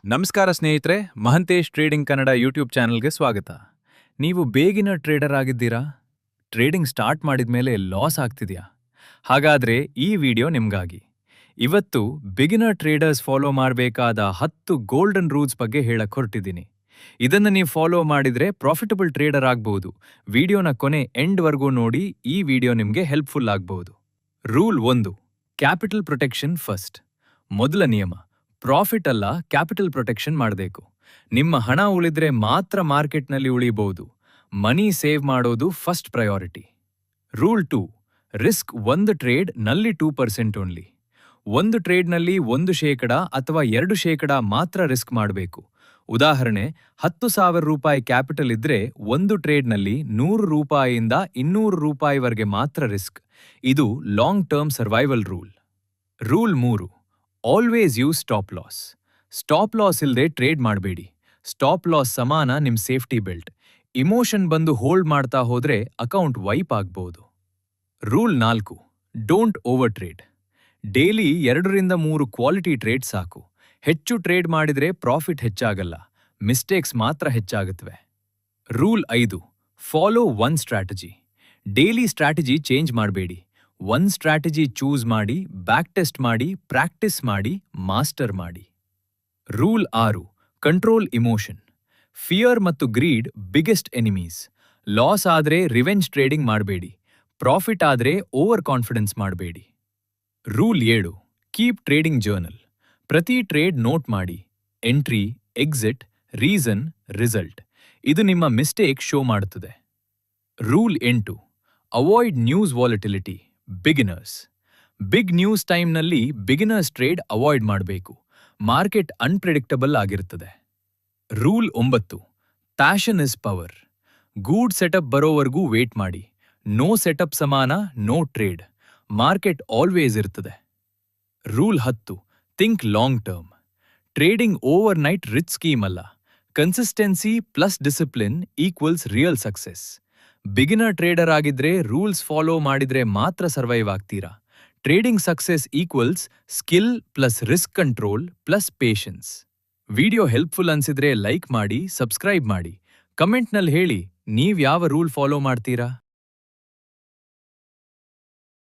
ನಮಸ್ಕಾರ ಸ್ನೇಹಿತರೆ, Mahantesh trading Kannada YouTube ಚಾನೆಲ್ಗೆ ಸ್ವಾಗತ. ನೀವು ಬೇಗಿನರ್ ಟ್ರೇಡರ್ ಆಗಿದ್ದೀರಾ? ಟ್ರೇಡಿಂಗ್ ಸ್ಟಾರ್ಟ್ ಮಾಡಿದ್ಮೇಲೆ ಲಾಸ್ ಆಗ್ತಿದ್ಯಾ? ಹಾಗಾದ್ರೆ ಈ ವಿಡಿಯೋ ನಿಮ್ಗಾಗಿ. ಇವತ್ತು ಬಿಗಿನರ್ ಟ್ರೇಡರ್ಸ್ ಫಾಲೋ ಮಾಡಬೇಕಾದ 10 ಗೋಲ್ಡನ್ ರೂಲ್ಸ್ ಬಗ್ಗೆ ಹೇಳಕ್ ಹೊರಟಿದ್ದೀನಿ. ಇದನ್ನ ನೀವು ಫಾಲೋ ಮಾಡಿದ್ರೆ ಪ್ರಾಫಿಟಬಲ್ ಟ್ರೇಡರ್ ಆಗ್ಬಹುದು. ವಿಡಿಯೋನ ಕೊನೆ ಎಂಡ್ವರೆಗೂ ನೋಡಿ, ಈ ವಿಡಿಯೋ ನಿಮ್ಗೆ ಹೆಲ್ಪ್ಫುಲ್ ಆಗ್ಬಹುದು. Rule 1, capital protection first. ಮೊದಲ ನಿಯಮ, ಪ್ರಾಫಿಟ್ ಅಲ್ಲ ಕ್ಯಾಪಿಟಲ್ ಪ್ರೊಟೆಕ್ಷನ್ ಮಾಡಬೇಕು. ನಿಮ್ಮ ಹಣ ಉಳಿದ್ರೆ ಮಾತ್ರ ಮಾರ್ಕೆಟ್ನಲ್ಲಿ ಉಳಿಬಹುದು. ಮನಿ ಸೇವ್ ಮಾಡೋದು ಫಸ್ಟ್ ಪ್ರಯಾರಿಟಿ. ರೂಲ್ 2, ರಿಸ್ಕ್ ಒಂದು ಟ್ರೇಡ್ ನಲ್ಲಿ 2% ಓನ್ಲಿ. ಒಂದು ಟ್ರೇಡ್ನಲ್ಲಿ 1% ಅಥವಾ 2% ಮಾತ್ರ ರಿಸ್ಕ್ ಮಾಡಬೇಕು. ಉದಾಹರಣೆ, 10,000 ರೂಪಾಯಿ ಕ್ಯಾಪಿಟಲ್ ಇದ್ರೆ ಒಂದು ಟ್ರೇಡ್ನಲ್ಲಿ 100 ರೂಪಾಯಿಯಿಂದ 200 ರೂಪಾಯಿವರೆಗೆ ಮಾತ್ರ ರಿಸ್ಕ್. ಇದು long term survival rule. Rule 3, always use stop loss. Stop loss ಇಲ್ಲದೆ ಟ್ರೇಡ್ ಮಾಡಬೇಡಿ. ಸ್ಟಾಪ್ ಲಾಸ್ ಸಮಾನ ನಿಮ್ ಸೇಫ್ಟಿ ಬೆಲ್ಟ್. ಇಮೋಷನ್ ಬಂದು ಹೋಲ್ಡ್ ಮಾಡ್ತಾ ಹೋದ್ರೆ ಅಕೌಂಟ್ ವೈಪ್ ಆಗ್ಬಹುದು. Rule 4, don't overtrade. Daily 2ರಿಂದ 3 ಕ್ವಾಲಿಟಿ ಟ್ರೇಡ್ ಸಾಕು. ಹೆಚ್ಚು ಟ್ರೇಡ್ ಮಾಡಿದ್ರೆ ಪ್ರಾಫಿಟ್ ಹೆಚ್ಚಾಗಲ್ಲ, ಮಿಸ್ಟೇಕ್ಸ್ ಮಾತ್ರ ಹೆಚ್ಚಾಗುತ್ತವೆ. Rule 5, follow one strategy. Daily strategy change ಮಾಡಬೇಡಿ. ಒಂದು ಸ್ಟ್ರಾಟಜಿ ಚೂಸ್ ಮಾಡಿ, ಬ್ಯಾಕ್ ಟೆಸ್ಟ್ ಮಾಡಿ, ಪ್ರಾಕ್ಟೀಸ್ ಮಾಡಿ, ಮಾಸ್ಟರ್ ಮಾಡಿ. Rule 6, control emotion. ಫಿಯರ್ ಮತ್ತು ಗ್ರೀಡ್ ಬಿಗ್ಗೆಸ್ಟ್ ಎನಿಮೀಸ್. ಲಾಸ್ ಆದ್ರೆ ರಿವೆಂಜ್ ಟ್ರೇಡಿಂಗ್ ಮಾಡಬೇಡಿ. ಪ್ರಾಫಿಟ್ ಆದ್ರೆ ಓವರ್ ಕಾನ್ಫಿಡೆನ್ಸ್ ಮಾಡಬೇಡಿ. Rule 7, keep trading journal. ಪ್ರತಿ ಟ್ರೇಡ್ ನೋಟ್ ಮಾಡಿ. Entry, exit, reason, result. ಇದು ನಿಮ್ಮ ಮಿಸ್ಟೇಕ್ ಶೋ ಮಾಡುತ್ತದೆ. Rule 8, avoid news volatility. Beginners. Big news ಟೈಮ್ನಲ್ಲಿ ಬಿಗಿನರ್ಸ್ ಟ್ರೇಡ್ ಅವಾಯ್ಡ್ ಮಾಡಬೇಕು. ಮಾರ್ಕೆಟ್ ಅನ್ಪ್ರೆಡಿಕ್ಟಬಲ್ ಆಗಿರುತ್ತದೆ. Rule 9, passion is power. Good setup ಬರೋವರೆಗೂ ವೇಟ್ ಮಾಡಿ. ನೋ ಸೆಟಪ್ ಸಮಾನ ನೋ ಟ್ರೇಡ್. ಮಾರ್ಕೆಟ್ ಆಲ್ವೇಸ್ ಇರ್ತದೆ. Rule 10, think long term. Trading overnight rich scheme ಅಲ್ಲ. Consistency plus discipline equals real success. Beginner trader ಆಗಿದ್ರೆ rules follow ಮಾಡಿದ್ರೆ ಮಾತ್ರ survive ಆಗ್ತೀರಾ. Trading success equals skill plus risk control plus patience. Video helpful ಅನ್ಸಿದ್ರೆ like ಮಾಡಿ, subscribe ಮಾಡಿ. ಕಮೆಂಟ್ನಲ್ಲಿ ಹೇಳಿ, ನೀವ್ ಯಾವ ರೂಲ್ ಫಾಲೋ ಮಾಡ್ತೀರಾ?